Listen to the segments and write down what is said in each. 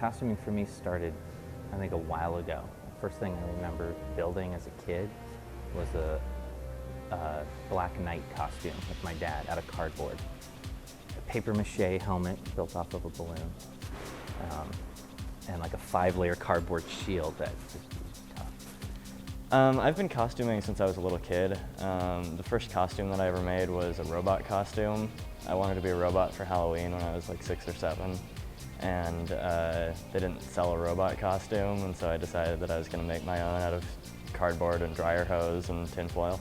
costuming for me started, I think, a while ago. The first thing I remember building as a kid was a Black Knight costume with my dad out of cardboard. A paper mache helmet built off of a balloon, and like a 5-layer cardboard shield that just was tough. I've been costuming since I was a little kid. The first costume that I ever made was a robot costume. I wanted to be a robot for Halloween when I was like 6 or 7, and they didn't sell a robot costume, and so I decided that I was going to make my own out of cardboard and dryer hose and tinfoil.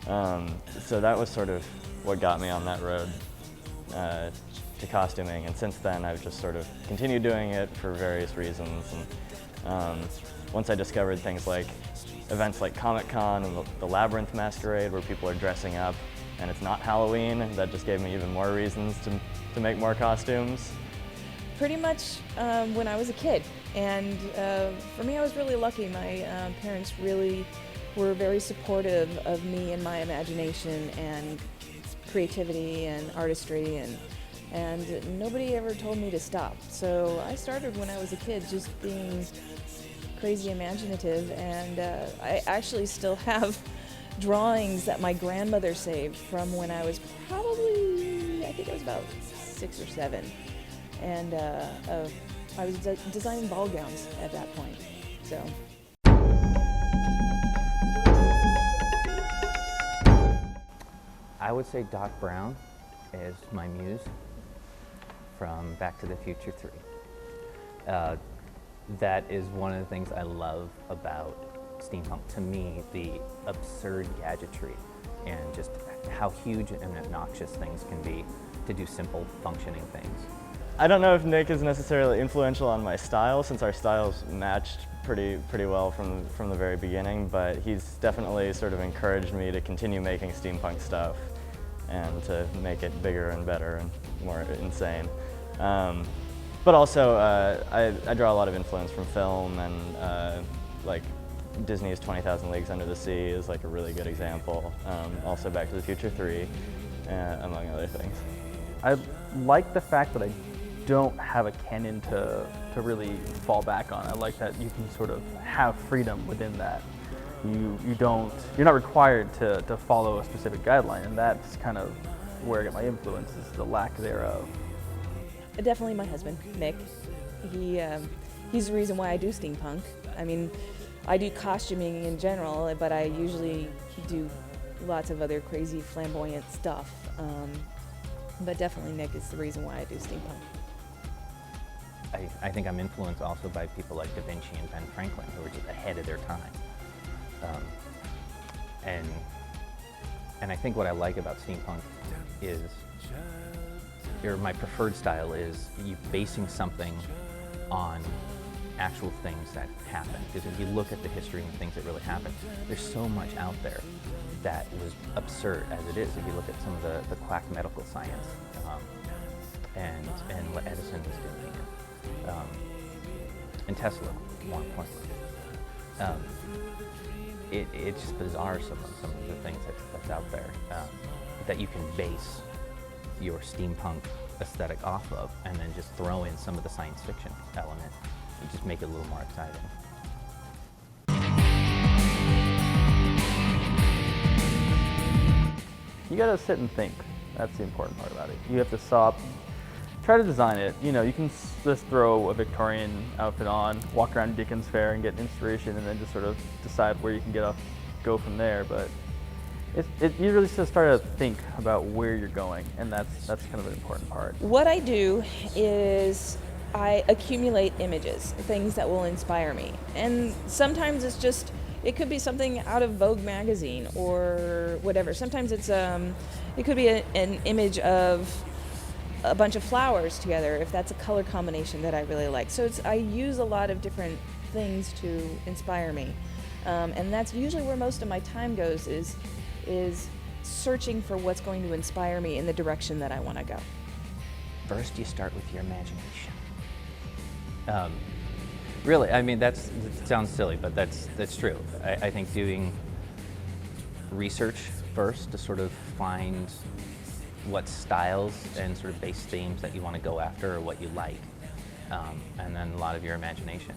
So that was sort of what got me on that road to costuming, and since then I've just sort of continued doing it for various reasons. And once I discovered things like events like Comic-Con and the Labyrinth Masquerade, where people are dressing up and it's not Halloween, that just gave me even more reasons to make more costumes. Pretty much when I was a kid, and for me I was really lucky. My parents really were very supportive of me and my imagination and creativity and artistry, and nobody ever told me to stop. So I started when I was a kid just being crazy imaginative, and I actually still have drawings that my grandmother saved from when I was probably, I think I was about 6 or 7, and I was designing ball gowns at that point. So. I would say Doc Brown is my muse from Back to the Future 3. That is one of the things I love about steampunk. To me, the absurd gadgetry and just how huge and obnoxious things can be to do simple functioning things. I don't know if Nick is necessarily influential on my style, since our styles matched pretty well from the very beginning, but he's definitely sort of encouraged me to continue making steampunk stuff and to make it bigger and better and more insane. But also, I draw a lot of influence from film, and like Disney's 20,000 Leagues Under the Sea is like a really good example. Also Back to the Future 3, among other things. I like the fact that I don't have a canon to really fall back on. I like that you can sort of have freedom within that. You're not required to follow a specific guideline, and that's kind of where I get my influence, is the lack thereof. Definitely my husband, Nick. He's the reason why I do steampunk. I mean, I do costuming in general, but I usually do lots of other crazy flamboyant stuff. But definitely Nick is the reason why I do steampunk. I think I'm influenced also by people like Da Vinci and Ben Franklin, who were just ahead of their time. And I think what I like about steampunk is, or my preferred style is, you basing something on actual things that happen. Because if you look at the history and things that really happened, there's so much out there that was absurd as it is. If you look at some of the quack medical science and what Edison was doing, and Tesla, more importantly. It's just bizarre, some of the things that's out there that you can base your steampunk aesthetic off of, and then just throw in some of the science fiction element and just make it a little more exciting. You gotta sit and think. That's the important part about it. You have to stop, try to design it. You know, you can just throw a Victorian outfit on, walk around Dickens Fair and get inspiration, and then just sort of decide where you can go from there. But you really just start to think about where you're going, and that's kind of an important part. What I do is I accumulate images, things that will inspire me. And sometimes it could be something out of Vogue magazine or whatever. Sometimes it could be an image of a bunch of flowers together, if that's a color combination that I really like. So I use a lot of different things to inspire me. And that's usually where most of my time goes, is searching for what's going to inspire me in the direction that I want to go. First, you start with your imagination. Really, I mean, it sounds silly, but that's true. I think doing research first to sort of find what styles and sort of base themes that you want to go after or what you like, and then a lot of your imagination.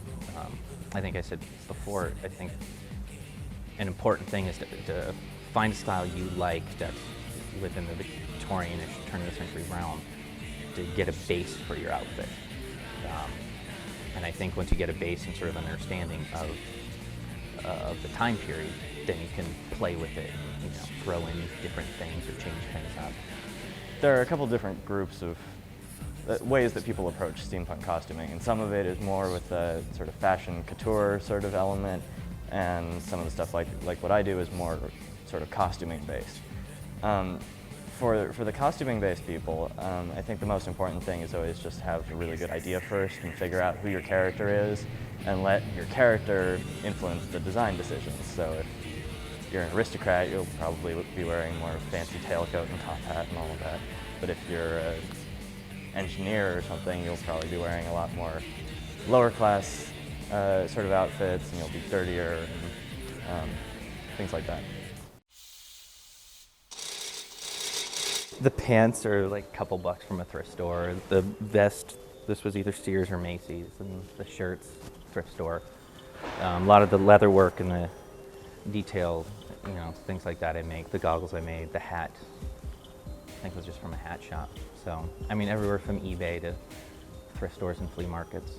I think I said before, I think an important thing is to find a style you like that's within the Victorianish, turn of the century realm, to get a base for your outfit. And I think once you get a base and sort of an understanding of the time period, then you can play with it and, you know, throw in different things or change things up. There are a couple different groups of ways that people approach steampunk costuming, and some of it is more with the sort of fashion couture sort of element, and some of the stuff like what I do is more sort of costuming based. For the costuming based people, I think the most important thing is always just have a really good idea first and figure out who your character is and let your character influence the design decisions. So if you're an aristocrat, you'll probably be wearing more fancy tailcoat and top hat and all of that. But if you're an engineer or something, you'll probably be wearing a lot more lower class sort of outfits, and you'll be dirtier and things like that. The pants are like a couple bucks from a thrift store. The vest, this was either Sears or Macy's, and the shirts, thrift store. A lot of the leather work and the detail, you know, things like that I make. The goggles I made, the hat, I think was just from a hat shop. So, I mean, everywhere from eBay to thrift stores and flea markets.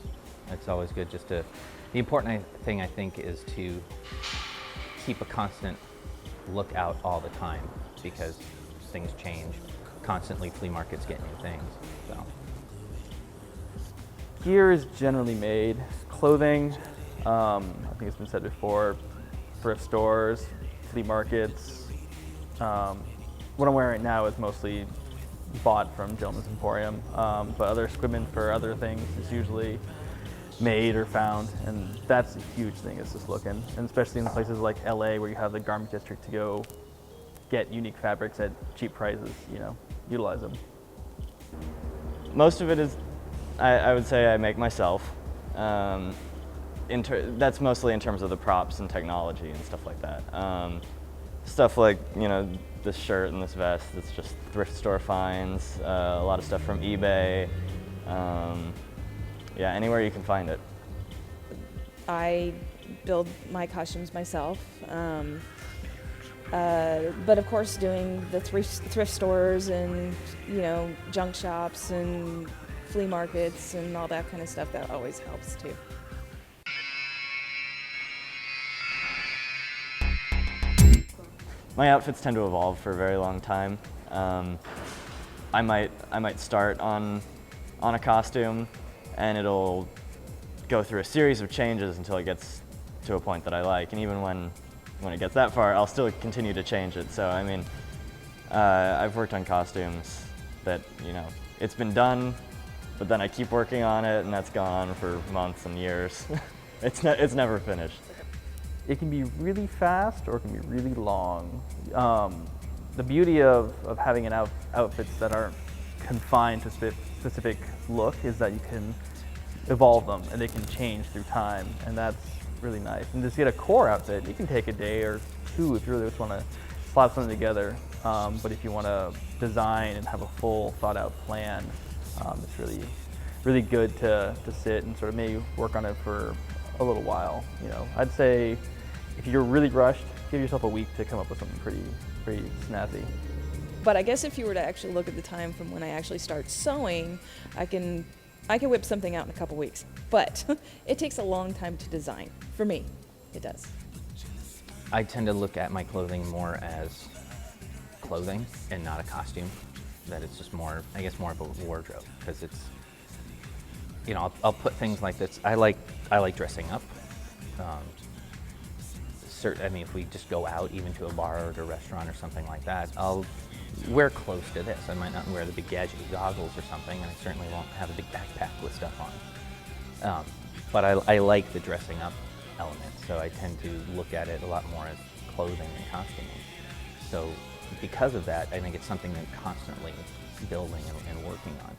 It's always good just to, the important thing I think is to keep a constant lookout all the time, because things change. Constantly flea markets get new things, so. Gear is generally made. Clothing, I think it's been said before, thrift stores, flea markets. What I'm wearing right now is mostly bought from Gentleman's Emporium, but other equipment for other things is usually made or found, and that's a huge thing, is just looking, and especially in places like LA where you have the garment district to go get unique fabrics at cheap prices, you know, utilize them. Most of it is, I would say I make myself. That's mostly in terms of the props and technology and stuff like that. Stuff like, you know, this shirt and this vest, it's just thrift store finds, a lot of stuff from eBay. Yeah, anywhere you can find it. I build my costumes myself. But of course, doing the thrift stores and, you know, junk shops and flea markets and all that kind of stuff, that always helps too. My outfits tend to evolve for a very long time. I might start on a costume, and it'll go through a series of changes until it gets to a point that I like. And even when it gets that far, I'll still continue to change it. So I mean, I've worked on costumes that, you know, it's been done, but then I keep working on it, and that's gone for months and years. It's never finished. It can be really fast or it can be really long. The beauty of having outfits that aren't confined to specific look is that you can evolve them and they can change through time, and that's really nice. And just get a core outfit, you can take a day or two if you really just want to slap something together. But if you want to design and have a full thought out plan, it's really good to sit and sort of maybe work on it for a little while. You know, I'd say if you're really rushed, give yourself a week to come up with something pretty snazzy. But I guess if you were to actually look at the time from when I actually start sewing, I can whip something out in a couple weeks. But it takes a long time to design. For me, it does. I tend to look at my clothing more as clothing and not a costume. That it's just more, I guess, more of a wardrobe, because it's, you know, I'll put things like this. I like dressing up. I mean, if we just go out even to a bar or to a restaurant or something like that, I'll wear close to this. I might not wear the big gadgety goggles or something, and I certainly won't have a big backpack with stuff on. But I like the dressing up element, so I tend to look at it a lot more as clothing and costuming. So because of that, I think it's something that I'm constantly building and working on.